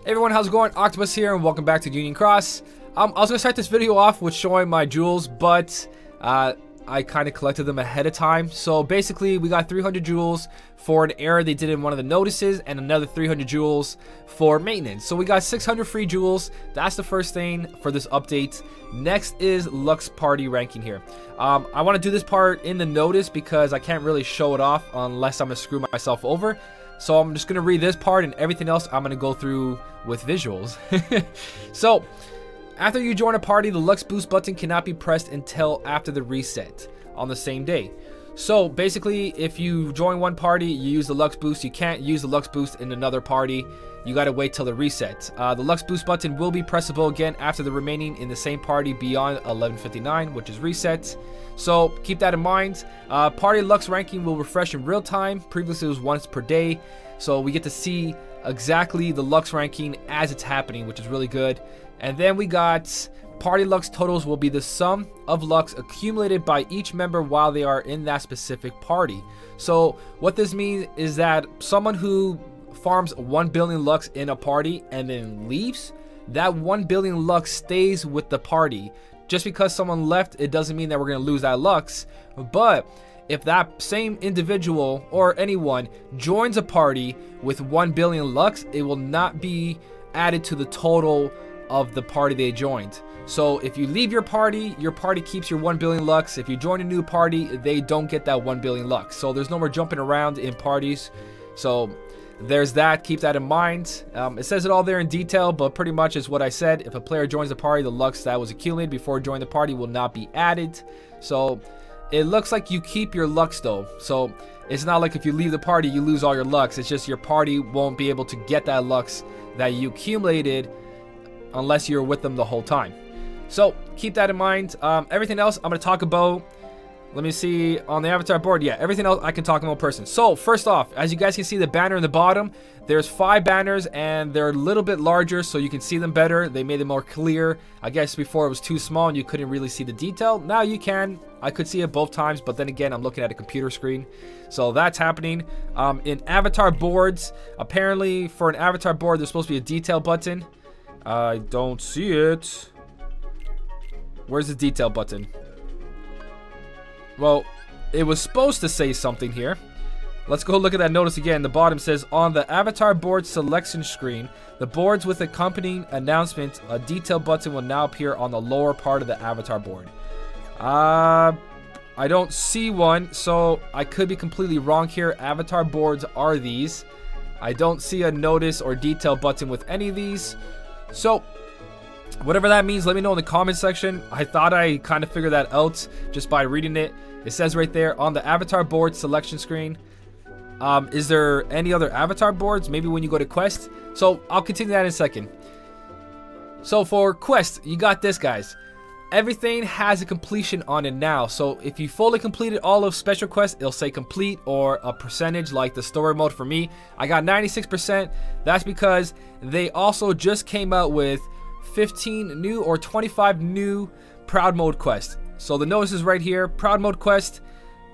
Hey everyone, how's it going? Octopus here, and welcome back to Union Cross. I was gonna start this video off with showing my jewels, but I kind of collected them ahead of time. So basically, we got 300 jewels for an error they did in one of the notices, and another 300 jewels for maintenance. So we got 600 free jewels. That's the first thing for this update. Next is Lux Party Ranking here. I want to do this part in the notice because I can't really show it off unless I'm gonna screw myself over. So I'm just going to read this part, and everything else I'm going to go through with visuals. So, after you join a party, the Lux Boost button cannot be pressed until after the reset on the same day. So, basically, if you join one party, you use the Lux Boost. You can't use the Lux Boost in another party. You got to wait till the reset. The Lux Boost button will be pressable again after the remaining in the same party beyond 11:59, which is reset. So keep that in mind. Party Lux ranking will refresh in real time. Previously it was once per day. So we get to see exactly the Lux ranking as it's happening, which is really good. And then we got Party Lux totals will be the sum of Lux accumulated by each member while they are in that specific party. So what this means is that someone who farms 1 billion Lux in a party and then leaves, that 1 billion Lux stays with the party. Just because someone left, it doesn't mean that we're going to lose that Lux. But if that same individual or anyone joins a party with 1 billion Lux, it will not be added to the total of the party they joined. So if you leave your party keeps your 1 billion Lux. If you join a new party, they don't get that 1 billion Lux. So there's no more jumping around in parties. So there's that. Keep that in mind. It says it all there in detail, but pretty much is what I said. If a player joins the party, the Lux that was accumulated before joining the party will not be added. So it looks like you keep your Lux though. So it's not like if you leave the party, you lose all your Lux. It's just your party won't be able to get that Lux that you accumulated unless you're with them the whole time. So keep that in mind. Everything else I'm going to talk about. Let me see on the avatar board. Yeah, everything else I can talk about in person. So first off, as you guys can see the banner in the bottom, there's 5 banners and they're a little bit larger so you can see them better. They made it more clear. I guess before it was too small and you couldn't really see the detail. Now you can. I could see it both times, but then again, I'm looking at a computer screen. So that's happening. In avatar boards, apparently for an avatar board, there's supposed to be a detail button. I don't see it. Where's the detail button? Well, it was supposed to say something here. Let's go look at that notice again. The bottom says, on the avatar board selection screen, the boards with accompanying announcement, a detail button will now appear on the lower part of the avatar board. I don't see one, so I could be completely wrong here. Avatar boards are these. I don't see a notice or detail button with any of these. So whatever that means, let me know in the comment section. I thought I kind of figured that out just by reading it. It says right there on the avatar board selection screen. Is there any other avatar boards? Maybe when you go to quest. So I'll continue that in a second. So for quest, you got this, guys. Everything has a completion on it now. So if you fully completed all of special quests, it'll say complete or a percentage like the story mode for me. I got 96%. That's because they also just came out with 15 new or 25 new proud mode quests. So the notice is right here. Proud mode quest,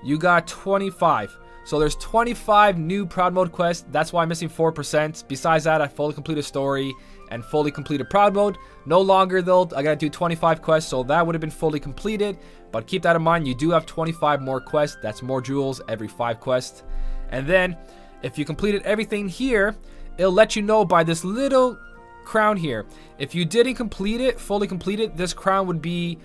you got 25. So there's 25 new proud mode quests. That's why I'm missing 4%. Besides that, I fully completed story and fully completed proud mode. No longer though, I gotta do 25 quests, so that would have been fully completed. But keep that in mind, you do have 25 more quests. That's more jewels every 5 quests. And then if you completed everything here, it'll let you know by this little crown here. If you didn't complete it, fully complete it, this crown would be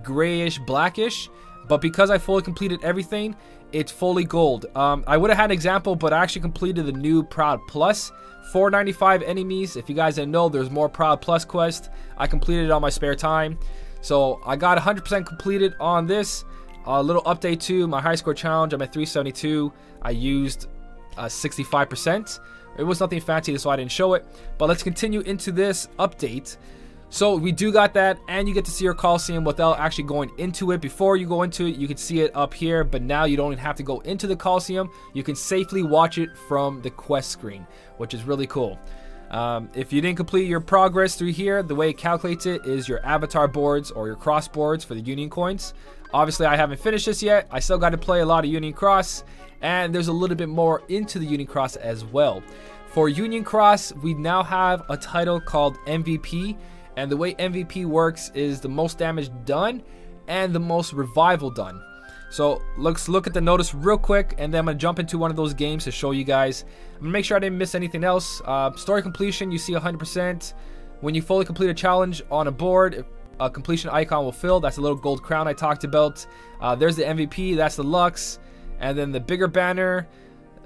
grayish, blackish. But because I fully completed everything, it's fully gold. I would have had an example, but I actually completed the new Proud Plus. 495 enemies. If you guys didn't know, there's more Proud Plus quest. I completed it on my spare time. So I got 100% completed on this. A little update to my high score challenge. I'm at 372. I used 65%. It was nothing fancy, so I didn't show it. But let's continue into this update. So we do got that, and you get to see your Coliseum without actually going into it. Before you go into it, you can see it up here, but now you don't even have to go into the Coliseum. You can safely watch it from the quest screen, which is really cool. If you didn't complete your progress through here, the way it calculates it is your avatar boards or your cross boards for the Union coins. Obviously, I haven't finished this yet. I still got to play a lot of Union Cross, and there's a little bit more into the Union Cross as well. For Union Cross, we now have a title called MVP, and the way MVP works is the most damage done and the most revival done. So let's look at the notice real quick, and then I'm gonna jump into one of those games to show you guys. I'm gonna make sure I didn't miss anything else. Story completion, you see 100%. When you fully complete a challenge on a board, a completion icon will fill. That's a little gold crown I talked about. There's the MVP, that's the Lux, and then the bigger banner.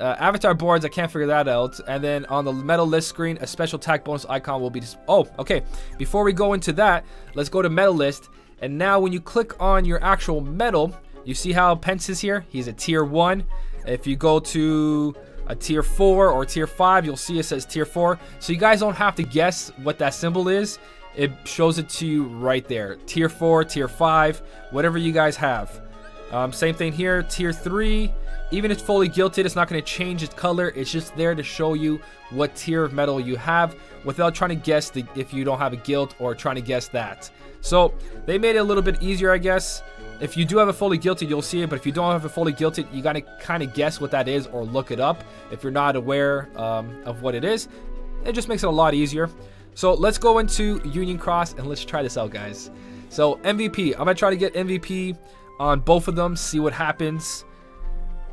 Avatar boards, I can't figure that out. And then on the medal list screen, a special attack bonus icon will be oh, okay. Before we go into that, let's go to medal list. And now when you click on your actual medal, you see how Pence is here? He's a tier 1. If you go to a tier 4 or tier 5, you'll see it says tier 4. So you guys don't have to guess what that symbol is. It shows it to you right there. Tier 4, tier 5, whatever you guys have. Same thing here, tier 3. Even if it's fully gilded, it's not going to change its color. It's just there to show you what tier of medal you have without trying to guess if you don't have a guild or trying to guess that. So they made it a little bit easier, I guess. If you do have a fully gilded, you'll see it, but if you don't have a fully gilded, you gotta kind of guess what that is or look it up if you're not aware of what it is. It just makes it a lot easier. So let's go into Union Cross and let's try this out, guys. So MVP, I'm gonna try to get MVP on both of them, see what happens.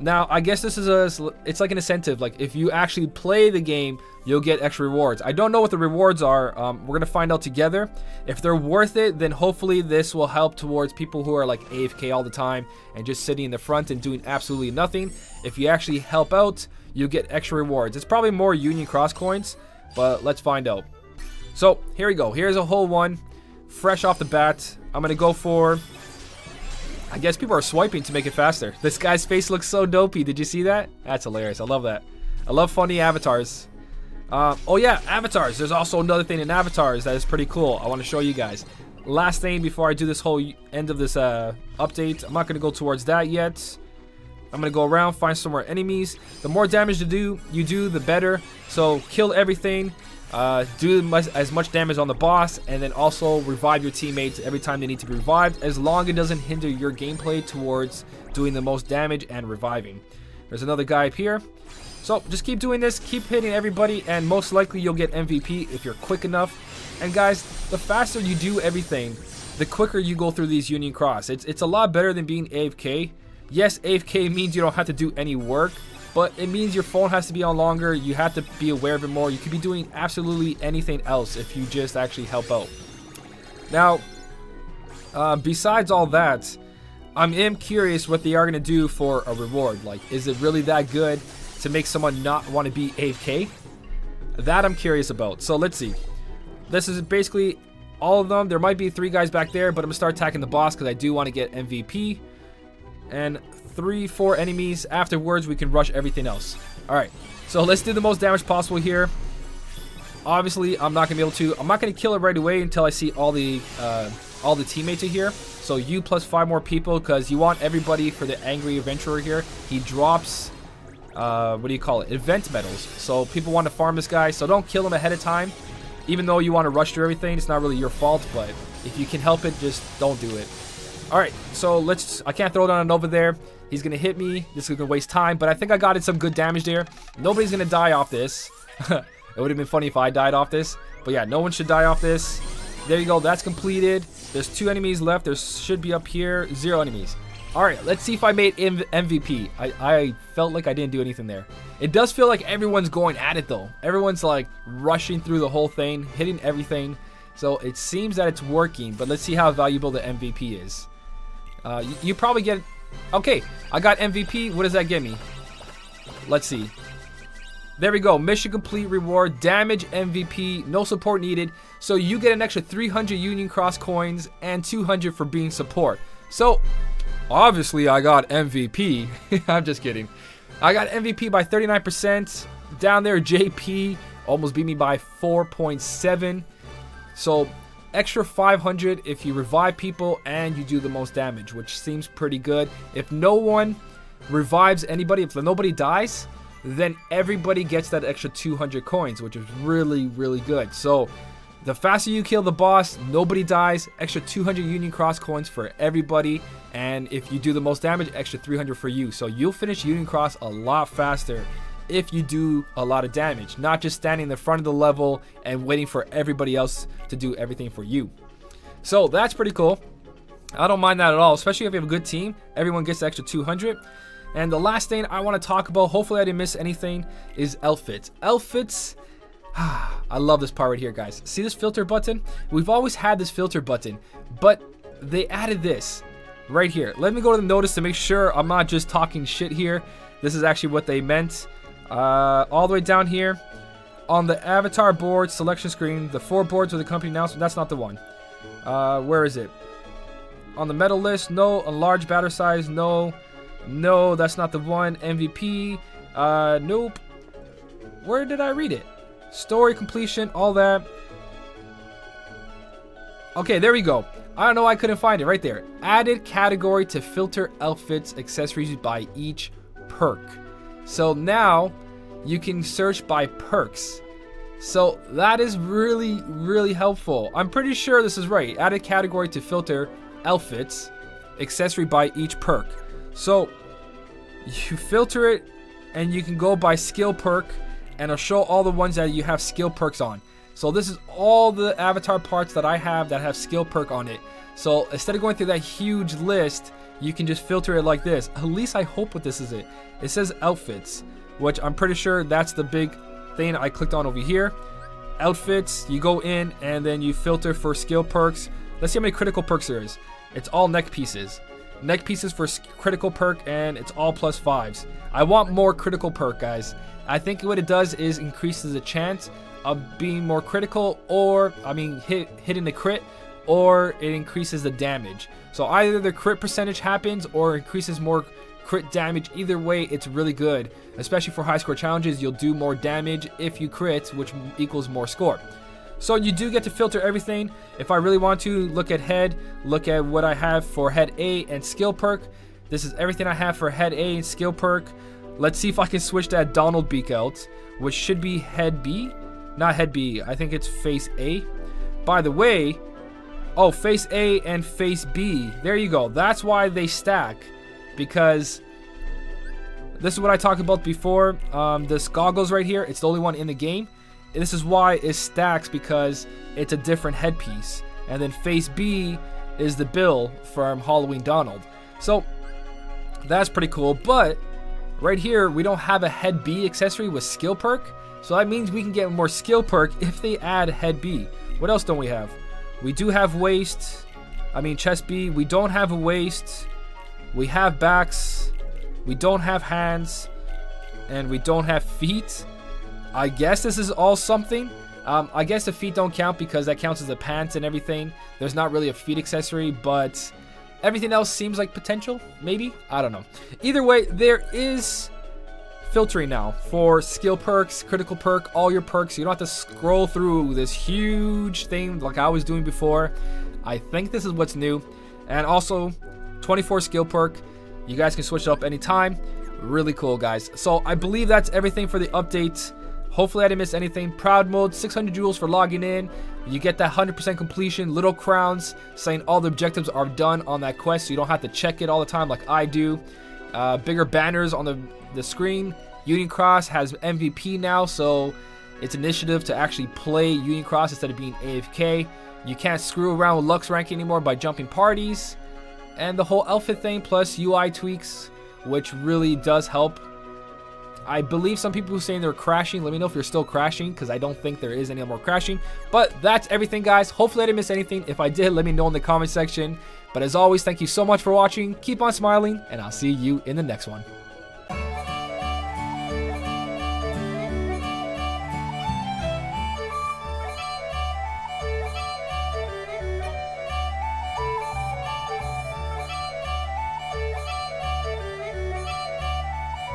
Now, I guess this is it's like an incentive. Like, if you actually play the game, you'll get extra rewards. I don't know what the rewards are. We're going to find out together. If they're worth it, then hopefully this will help towards people who are like AFK all the time and just sitting in the front and doing absolutely nothing. If you actually help out, you'll get extra rewards. It's probably more Union Cross coins, but let's find out. So, here we go. Here's a whole one. Fresh off the bat. I'm going to go for... I guess people are swiping to make it faster. This guy's face looks so dopey. Did you see that? That's hilarious. I love that. I love funny avatars. Oh yeah, avatars. There's also another thing in avatars that is pretty cool. I want to show you guys. Last thing before I do this whole end of this update. I'm not going to go towards that yet. I'm going to go around, find some more enemies. The more damage you do, the better. So kill everything. Do as much damage on the boss, and then also revive your teammates every time they need to be revived, as long as it doesn't hinder your gameplay towards doing the most damage and reviving. There's another guy up here. So just keep doing this, keep hitting everybody, and most likely you'll get MVP if you're quick enough. And guys, the faster you do everything, the quicker you go through these Union Cross. It's a lot better than being AFK. Yes, AFK means you don't have to do any work, but it means your phone has to be on longer. You have to be aware of it more. You could be doing absolutely anything else if you just actually help out. Now, besides all that, I am curious what they are going to do for a reward. Like, is it really that good to make someone not want to be AFK? That I'm curious about. So let's see. This is basically all of them. There might be 3 guys back there, but I'm going to start attacking the boss because I do want to get MVP. And 3-4 enemies. Afterwards, we can rush everything else. Alright, so let's do the most damage possible here. Obviously, I'm not going to be able to. I'm not going to kill it right away until I see all the teammates are here. So you plus 5 more people, because you want everybody for the angry adventurer here. He drops, what do you call it? Event medals. So people want to farm this guy, so don't kill him ahead of time. Even though you want to rush through everything, it's not really your fault, but if you can help it, just don't do it. Alright, so I can't throw down a Nova there. He's going to hit me. This is going to waste time, but I think I got in some good damage there. Nobody's going to die off this. It would have been funny if I died off this. But yeah, no one should die off this. There you go. That's completed. There's 2 enemies left. There should be up here 0 enemies. Alright, let's see if I made MVP. I felt like I didn't do anything there. It does feel like everyone's going at it, though. Everyone's like rushing through the whole thing, hitting everything. So it seems that it's working, but let's see how valuable the MVP is. You probably get... Okay, I got MVP. What does that get me? Let's see. There we go. Mission complete reward. Damage MVP. No support needed. So you get an extra 300 Union Cross coins and 200 for being support. So, obviously I got MVP. I'm just kidding. I got MVP by 39%. Down there, JP almost beat me by 4.7. So... extra 500 if you revive people and you do the most damage, which seems pretty good. If no one revives anybody, if nobody dies, then everybody gets that extra 200 coins, which is really, really good. So the faster you kill the boss, nobody dies, extra 200 Union Cross coins for everybody, and if you do the most damage, extra 300 for you. So you'll finish Union Cross a lot faster if you do a lot of damage, not just standing in the front of the level and waiting for everybody else to do everything for you. So that's pretty cool. I don't mind that at all, especially if you have a good team. Everyone gets the extra 200. And the last thing I want to talk about, hopefully I didn't miss anything, is outfits. Outfits, I love this part right here, guys. See this filter button? We've always had this filter button, but they added this right here. Let me go to the notice to make sure I'm not just talking shit here. This is actually what they meant. All the way down here on the avatar board selection screen, the 4 boards with the company announcement. That's not the one. Where is it? On the medal list, no. A large battle size, no. No, that's not the one. MVP, nope. Where did I read it? Story completion, all that. Okay, there we go. I don't know why I couldn't find it. Right there. Added category to filter outfits, accessories by each perk. So now you can search by perks. So that is really, really helpful. I'm pretty sure this is right. Added category to filter outfits, accessory by each perk. So you filter it and you can go by skill perk and it'll show all the ones that you have skill perks on. So this is all the avatar parts that I have that have skill perk on it. So instead of going through that huge list, you can just filter it like this. At least I hope what this is it. It says outfits, which I'm pretty sure that's the big thing I clicked on over here. Outfits, you go in and then you filter for skill perks. Let's see how many critical perks there is. It's all neck pieces. Neck pieces for critical perk, and it's all +5s. I want more critical perk, guys. I think what it does is increases the chance of being more critical, or I mean hitting the crit, or it increases the damage. So either the crit percentage happens or increases more crit damage. Either way, it's really good, especially for high score challenges. You'll do more damage if you crit, which equals more score. So you do get to filter everything. If I really want to look at head, look at what I have for head A and skill perk. This is everything I have for head A and skill perk. Let's see if I can switch that Donald beak out, which should be head B. Not head B, I think it's face A. By the way, oh, face A and face B. There you go. That's why they stack, because this is what I talked about before. This goggles right here, it's the only one in the game. This is why it stacks, because it's a different headpiece. And then face B is the Bill from Halloween Donald. So that's pretty cool. But right here, we don't have a head B accessory with skill perk. So that means we can get more skill perk if they add head B. What else don't we have? We do have waist. I mean chest B. We don't have a waist. We have backs. We don't have hands. And we don't have feet. I guess this is all something. I guess the feet don't count because that counts as the pants and everything. There's not really a feet accessory, but everything else seems like potential, maybe? I don't know. Either way, there is filtering now for skill perks, critical perk, all your perks. You don't have to scroll through this huge thing like I was doing before. I think this is what's new. And also, 24 skill perk. You guys can switch it up anytime. Really cool, guys. So I believe that's everything for the update. Hopefully I didn't miss anything. Proud mode, 600 jewels for logging in. You get that 100% completion. Little crowns saying all the objectives are done on that quest, so you don't have to check it all the time like I do. Bigger banners on the screen. Union Cross has MVP now, so it's initiative to actually play Union Cross instead of being AFK. You can't screw around with Lux Ranking anymore by jumping parties. And the whole outfit thing plus UI tweaks, which really does help. I believe some people are saying they're crashing. Let me know if you're still crashing, because I don't think there is any more crashing. But that's everything, guys. Hopefully I didn't miss anything. If I did, let me know in the comment section. But as always, thank you so much for watching. Keep on smiling, and I'll see you in the next one.